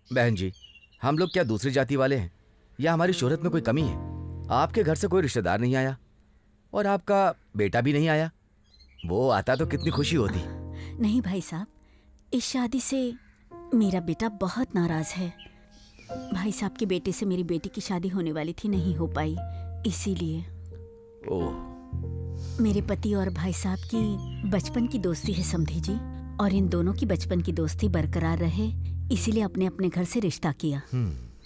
बहन जी, हम लोग क्या दूसरी जाति वाले हैं या हमारी शोहरत में कोई कमी है? आपके घर से कोई रिश्तेदार नहीं आया और आपका बेटा भी नहीं आया। वो आता तो कितनी खुशी होती। नहीं भाई साहब, इस शादी से मेरा बेटा बहुत नाराज है। भाई साहब के बेटे से मेरी बेटी की शादी होने वाली थी, नहीं हो पाई, इसीलिए। ओह। मेरे पति और भाई साहब की बचपन की दोस्ती है समधी जी, और इन दोनों की बचपन की दोस्ती बरकरार रहे इसीलिए अपने अपने घर से रिश्ता किया।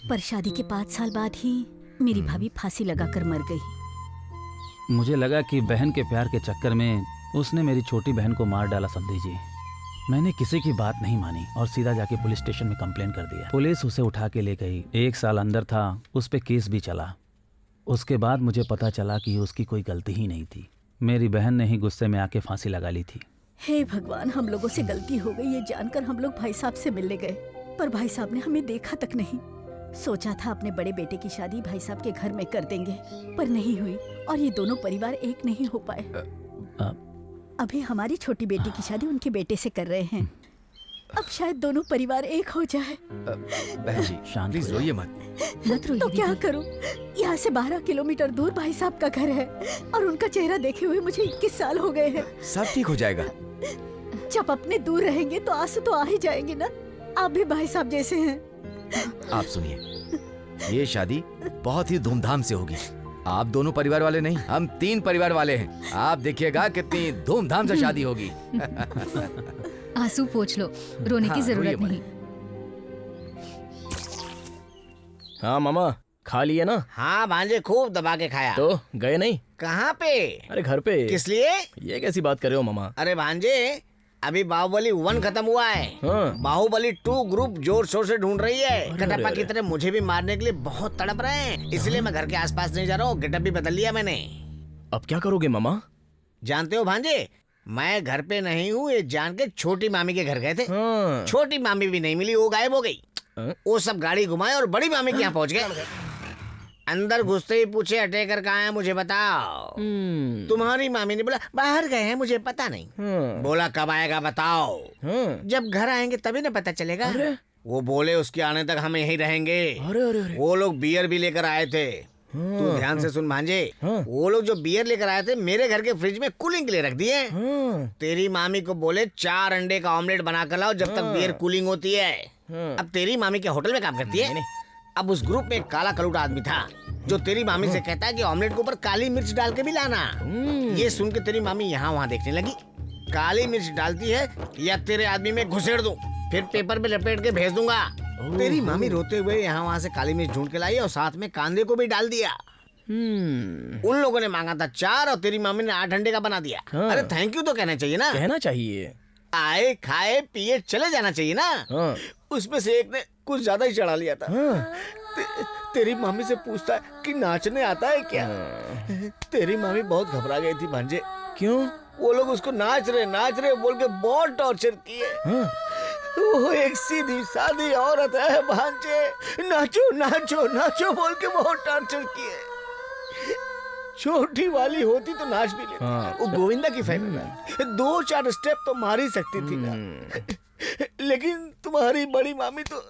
पर शादी के 5 साल बाद ही मेरी भाभी फांसी लगाकर मर गई। मुझे लगा कि बहन के प्यार के चक्कर में उसने मेरी छोटी बहन को मार डाला समधी जी। मैंने किसी की बात नहीं मानी और सीधा जाके पुलिस स्टेशन में कंप्लेन कर दिया। पुलिस उसे उठा के ले गई। 1 साल अंदर था, उस पे केस भी चला। उसके बाद मुझे पता चला कि उसकी कोई गलती ही नहीं थी। मेरी बहन ने ही गुस्से में आके फांसी लगा ली थी। हे भगवान, हम लोगों से गलती हो गई ये जानकर हम लोग भाई साहब से मिलने गए, पर भाई साहब ने हमें देखा तक नहीं। सोचा था अपने बड़े बेटे की शादी भाई साहब के घर में कर देंगे, पर नहीं हुई और ये दोनों परिवार एक नहीं हो पाए। अभी हमारी छोटी बेटी की शादी उनके बेटे से कर रहे हैं। अब शायद दोनों परिवार एक हो जाए। बहन जी शांत प्लीज रोइए मत। रोइए। तो क्या करूं? यहाँ से 12 किलोमीटर दूर भाई साहब का घर है और उनका चेहरा देखे हुए मुझे 21 साल हो गए हैं। सब ठीक हो जाएगा। जब अपने दूर रहेंगे तो आंसू तो आ ही जाएंगे ना। आप भी भाई साहब जैसे हैं। आप सुनिए, ये शादी बहुत ही धूमधाम से होगी। आप दोनों परिवार वाले नहीं, हम 3 परिवार वाले हैं। आप देखिएगा कितनी धूमधाम से शादी होगी। आंसू पोंछ लो, रोने की जरूरत नहीं। हाँ मामा, खा लिए ना? हाँ भांजे, खूब दबा के खाया। तो गए नहीं? कहाँ पे? अरे घर पे। किस लिए? ये कैसी बात कर रहे हो मामा? अरे भांजे, अभी बाहुबली 1 खत्म हुआ है। हाँ। बाहुबली 2 ग्रुप जोर शोर से ढूंढ रही है। अरे कटप्पा अरे की तरह मुझे भी मारने के लिए बहुत तड़प रहे हैं, इसलिए मैं घर के आसपास नहीं जा रहा हूँ। गेटअप भी बदल लिया मैंने। अब क्या करोगे मामा? जानते हो भांजे, मैं घर पे नहीं हूँ ये जान के छोटी मामी के घर गए थे। हाँ। छोटी मामी भी नहीं मिली, वो गायब हो गई। हाँ? वो सब गाड़ी घुमाए और बड़ी मामी के यहाँ पहुँच गए। अंदर घुसते ही पूछे अटेकर कहाँ है, मुझे बताओ। तुम्हारी मामी ने बोला बाहर गए हैं, मुझे पता नहीं। बोला कब आएगा बताओ। जब घर आएंगे तभी ना पता चलेगा। वो बोले उसके आने तक हम यहीं रहेंगे। वो लोग बियर भी लेकर आए थे। तू ध्यान से सुन भांजे, वो लोग जो बियर लेकर आए थे मेरे घर के फ्रिज में कूलिंग के लिए रख दिए। तेरी मामी को बोले 4 अंडे का ऑमलेट बना कर लाओ जब तक बियर कूलिंग होती है। अब तेरी मामी के होटल में काम करती है। अब उस ग्रुप में एक काला कलूटा आदमी था जो तेरी मामी से कहता है कि ऑमलेट के ऊपर काली मिर्च डाल के भी लाना। ये सुन के तेरी मामी यहाँ वहाँ देखने लगी। काली मिर्च डालती है या तेरे आदमी में घुसेड़ दूं, फिर पेपर में लपेट के भेज दूंगा। तेरी मामी रोते हुए यहाँ वहाँ से काली मिर्च ढूंढ के लाई और साथ में कांदे को भी डाल दिया। उन लोगों ने मांगा था 4 और तेरी मामी ने 8 अंडे का बना दिया। अरे थैंक यू तो कहना चाहिए ना। कहना चाहिए। आए खाए पिए चले जाना चाहिए ना। उसमें से एक ने कुछ ज्यादा ही चढ़ा लिया था। तेरी मामी से पूछता है कि नाचने आता है क्या। तेरी मामी बहुत घबरा गई थी भांजे। क्यों? वो लोग उसको नाच रहे बोल के बहुत टॉर्चर किए। वो एक सीधी सादी औरत है भांजे, नाचो नाचो नाचो बोल के बहुत टॉर्चर किए। छोटी वाली होती तो नाच भी लेती। वो गोविंदा की फैन है, 2-4 स्टेप तो मार ही सकती थी ना। लेकिन तुम्हारी बड़ी मामी तो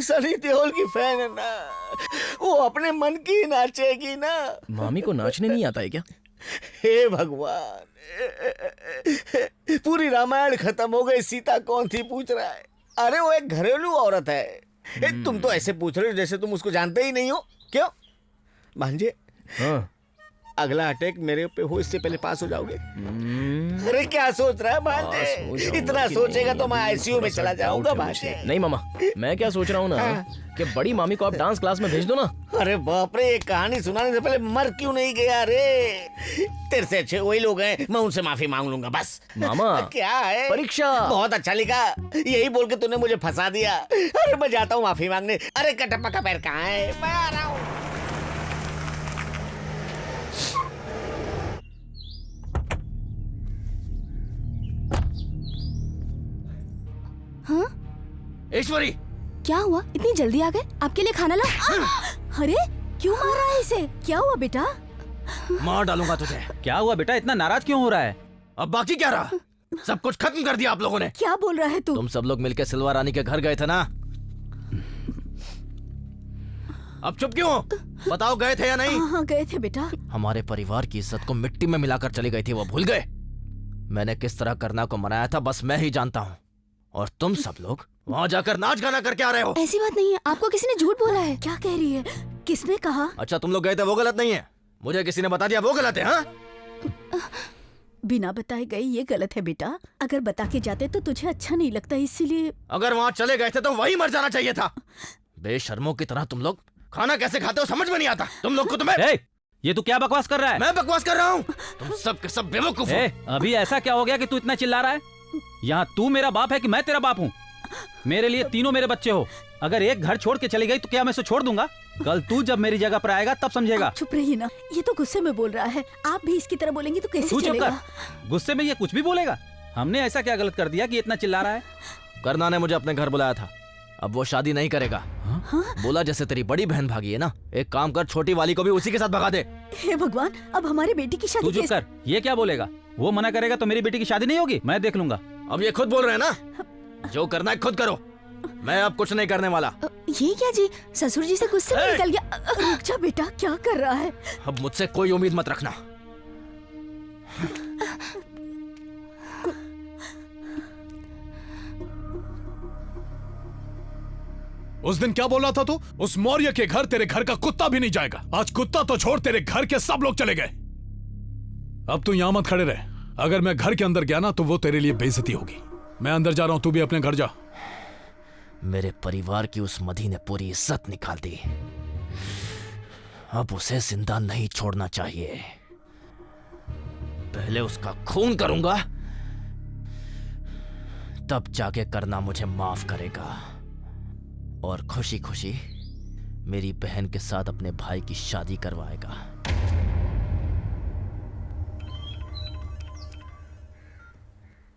सनी देओल की फैन है ना, वो अपने मन की नाचेगी ना। मामी को नाचने नहीं आता है क्या? हे भगवान, पूरी रामायण खत्म हो गई, सीता कौन थी पूछ रहा है। अरे वो एक घरेलू औरत है। तुम तो ऐसे पूछ रहे हो जैसे तुम उसको जानते ही नहीं हो। क्यों भांजे? अगला अटैक मेरे पे हो इससे पहले पास हो जाओगे। अरे क्या सोच रहा है भांजे? इतना सोचेगा तो मैं आईसीयू में चला जाऊंगा भांजे। नहीं मामा, मैं क्या सोच रहा हूँ ना कि बड़ी मामी को आप डांस क्लास में भेज दो ना। अरे बाप रे, एक कहानी सुनाने से पहले मर क्यों नहीं गया रे? तेरे से अच्छे वही लोग हैं, मैं उनसे माफी मांग लूंगा बस। मामा क्या है? परीक्षा। बहुत अच्छा लिखा, यही बोल के तूने मुझे फंसा दिया। अरे मैं जाता हूँ माफी मांगने। अरे कटप्पा का पैर कहाँ है? मैं आ रहा हूँ। हाँ? ईश्वरी, क्या हुआ? इतनी जल्दी आ गए? आपके लिए खाना ला। अरे क्यों मार रहा है इसे? क्या हुआ बेटा? मार डालूंगा तुझे। क्या हुआ बेटा, इतना नाराज क्यों हो रहा है? अब बाकी क्या रहा? सब कुछ खत्म कर दिया आप लोगों ने। क्या बोल रहा है तू? तुम सब लोग मिलकर सिल्वा रानी के घर गए थे ना? अब चुप क्यों हो? बताओ गए थे या नहीं? हाँ गए थे बेटा। हमारे परिवार की इज्जत को मिट्टी में मिलाकर चली गई थी, वो भूल गए? मैंने किस तरह करना को मनाया था बस मैं ही जानता हूँ। और तुम सब लोग वहाँ जाकर नाच गाना करके आ रहे हो। ऐसी बात नहीं है, आपको किसी ने झूठ बोला है। क्या कह रही है? किसने कहा? अच्छा तुम लोग गए थे वो गलत नहीं है, मुझे किसी ने बता दिया वो गलत है। हाँ बिना बताए गए ये गलत है बेटा। अगर बता के जाते तो तुझे अच्छा नहीं लगता, इसीलिए। अगर वहाँ चले गए थे तो वही मर जाना चाहिए था। बेशर्मों की तरह तुम लोग खाना कैसे खाते हो समझ में नहीं आता तुम लोग को। तुम्हें ए, ये तू क्या बकवास कर रहा है? मैं बकवास कर रहा हूँ? तुम सब के सब बेवकूफ हो। ए, अभी ऐसा क्या हो गया कि तू इतना चिल्ला रहा है? यहाँ तू मेरा बाप है कि मैं तेरा बाप हूँ? मेरे लिए तीनों मेरे बच्चे हो। अगर एक घर छोड़ के चली गई तो क्या मैं इसे छोड़ दूंगा? कल तू जब मेरी जगह पर आएगा तब समझेगा। चुप रहिए ना, ये तो गुस्से में बोल रहा है। आप भी इसकी तरह बोलेंगे तो कैसे तू चुप चलेगा? कर। गुस्से में ये कुछ भी बोलेगा? हमने ऐसा क्या गलत कर दिया कि इतना चिल्ला रहा है? करना ने मुझे अपने घर बुलाया था, अब वो शादी नहीं करेगा। बोला जैसे तेरी बड़ी बहन भागी है ना, एक काम कर छोटी वाली को भी उसी के साथ भगा दे। हे भगवान, अब हमारी बेटी की तू शादी चुप कर। ये क्या बोलेगा? वो मना करेगा तो मेरी बेटी की शादी नहीं होगी? मैं देख लूंगा। अब ये खुद बोल रहे हैं ना, जो करना है खुद करो, मैं अब कुछ नहीं करने वाला। ये क्या जी, ससुर जी से गुस्से में निकल गया। रुक जा बेटा, क्या कर रहा है? अब मुझसे कोई उम्मीद मत रखना। उस दिन क्या बोला था तू? उस मौर्य के घर तेरे घर का कुत्ता भी नहीं जाएगा। आज कुत्ता तो छोड़, तेरे घर के सब लोग चले गए। अब तू यहां मत खड़े रहे। अगर मैं घर के अंदर गया ना तो वो तेरे लिए बेइज्जती होगी। मैं अंदर जा रहा हूं, तू भी अपने घर जा। मेरे परिवार की उस मधी ने पूरी इज्जत निकाल दी, अब उसे जिंदा नहीं छोड़ना चाहिए। पहले उसका खून करूंगा, तब जाके करना मुझे माफ करेगा और खुशी खुशी मेरी बहन के साथ अपने भाई की शादी करवाएगा।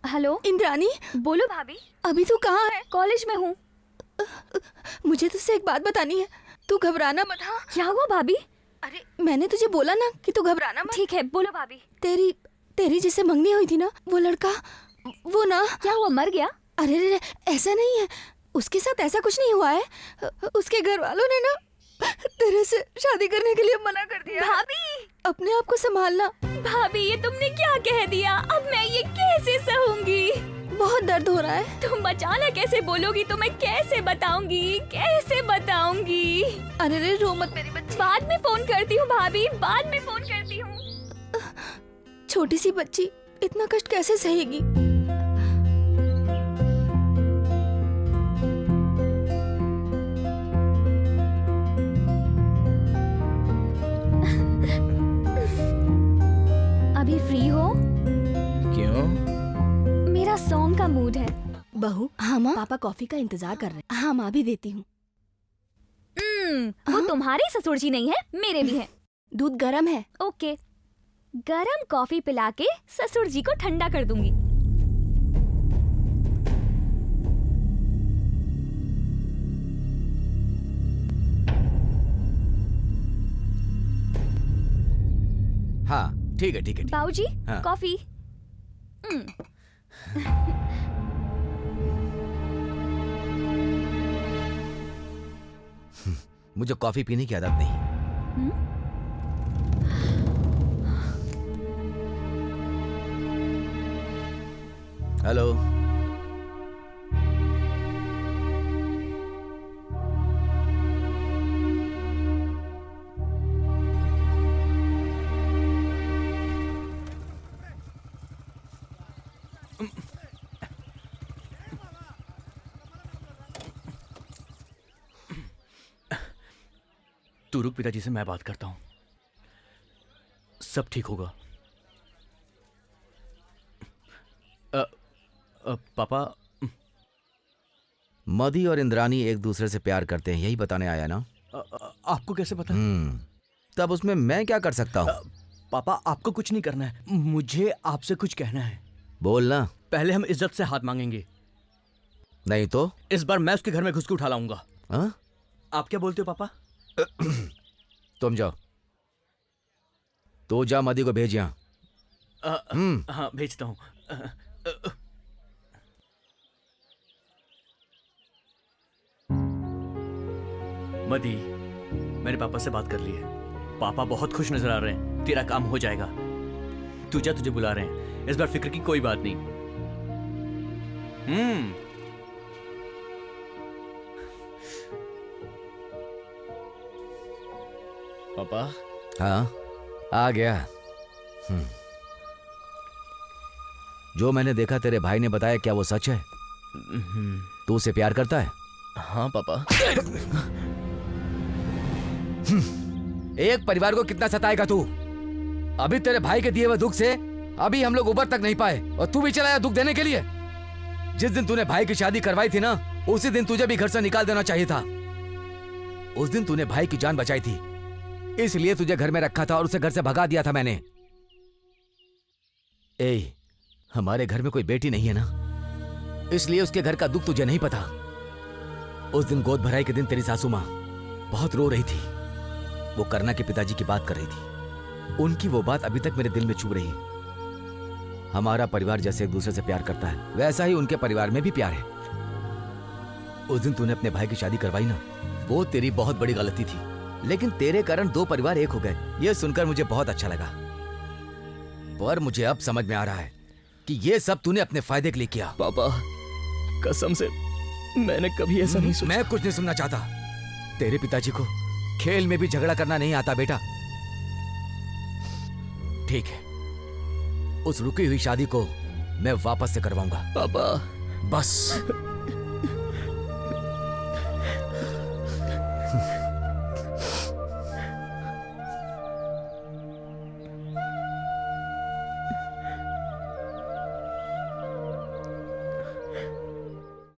हेलो इंद्रानी। बोलो भाभी। अभी तू कहाँ है? कॉलेज में हूँ। मुझे तुझसे एक बात बतानी है, तू घबराना मत। हाँ क्या हुआ भाभी? अरे मैंने तुझे बोला ना कि तू घबराना मत। ठीक है, बोलो भाभी। तेरी जिससे मंगनी हुई थी ना, वो लड़का, वो ना। क्या हुआ, मर गया? अरे रे, ऐसा नहीं है, उसके साथ ऐसा कुछ नहीं हुआ है। उसके घर वालों ने ना तेरे से शादी करने के लिए मना कर दिया। भाभी, अपने आप को संभालना। भाभी ये तुमने क्या कह दिया? अब मैं ये कैसे सहूंगी? बहुत दर्द हो रहा है। तुम अचानक कैसे बोलोगी तो मैं कैसे बताऊंगी? कैसे बताऊंगी? अरे रे, रो मत मेरी बच्ची। बाद में फोन करती हूँ भाभी, बाद में फोन करती हूँ। छोटी सी बच्ची इतना कष्ट कैसे सहेगी? अभी फ्री हो? क्यों? मेरा सॉन्ग का मूड है। बहू। हाँ माँ। पापा कॉफी का इंतजार कर रहे हैं। हाँ माँ, भी देती हूँ। वो तुम्हारे ससुर जी नहीं है, मेरे भी है। दूध गरम है। ओके, गरम कॉफी पिला के ससुर जी को ठंडा कर दूंगी। हाँ ठीक है ठीक है। बाबूजी, हाँ। कॉफी। मुझे कॉफी पीने की आदत नहीं। हेलो। तू रुक, पिताजी से मैं बात करता हूँ, सब ठीक होगा। पापा। मधी और इंद्रानी एक दूसरे से प्यार करते हैं, यही बताने आया ना? आपको कैसे पता? तब उसमें मैं क्या कर सकता हूँ? पापा आपको कुछ नहीं करना है, मुझे आपसे कुछ कहना है। बोलना। पहले हम इज्जत से हाथ मांगेंगे, नहीं तो इस बार मैं उसके घर में घुस के उठा लाऊंगा। हाँ? आप क्या बोलते हो पापा? तुम जाओ, तो जा मधी को भेज यहाँ। हाँ भेजता हूँ। मधी, मैंने पापा से बात कर ली है। पापा बहुत खुश नजर आ रहे हैं। तेरा काम हो जाएगा। तू जा, तुझे बुला रहे हैं। इस बार फिक्र की कोई बात नहीं। पापा, हाँ आ गया। जो मैंने देखा तेरे भाई ने बताया, क्या वो सच है? तू उसे प्यार करता है? हाँ पापा। एक परिवार को कितना सताएगा तू? अभी तेरे भाई के दिए हुए दुख से अभी हम लोग उबर तक नहीं पाए और तू भी चला आया दुख देने के लिए। जिस दिन तूने भाई की शादी करवाई थी ना, उसी दिन तुझे भी घर से निकाल देना चाहिए था। उस दिन तूने भाई की जान बचाई थी, इसलिए तुझे घर में रखा था और उसे घर से भगा दिया था मैंने। ए, हमारे घर में कोई बेटी नहीं है ना, इसलिए उसके घर का दुख तुझे नहीं पता। उस दिन गोद भराई के दिन तेरी सासू माँ बहुत रो रही थी। वो करना के पिताजी की बात कर रही थी। उनकी वो बात अभी तक मेरे दिल में चुभ रही। हमारा परिवार जैसे एक दूसरे से प्यार करता है, वैसा ही उनके परिवार में भी प्यार है। उस दिन तूने अपने भाई की शादी करवाई ना, वो तेरी बहुत बड़ी गलती थी, लेकिन तेरे कारण दो परिवार एक हो गए। ये सुनकर मुझे बहुत अच्छा लगा, पर मुझे अब समझ में आ रहा है कि ये सब तूने अपने फायदे के लिए किया। पापा, कसम से मैंने कभी ऐसा नहीं सोचा। मैं कुछ नहीं सुनना चाहता। तेरे पिताजी को खेल में भी झगड़ा करना नहीं आता बेटा। ठीक है, उस रुकी हुई शादी को मैं वापस से करवाऊंगा। पापा बस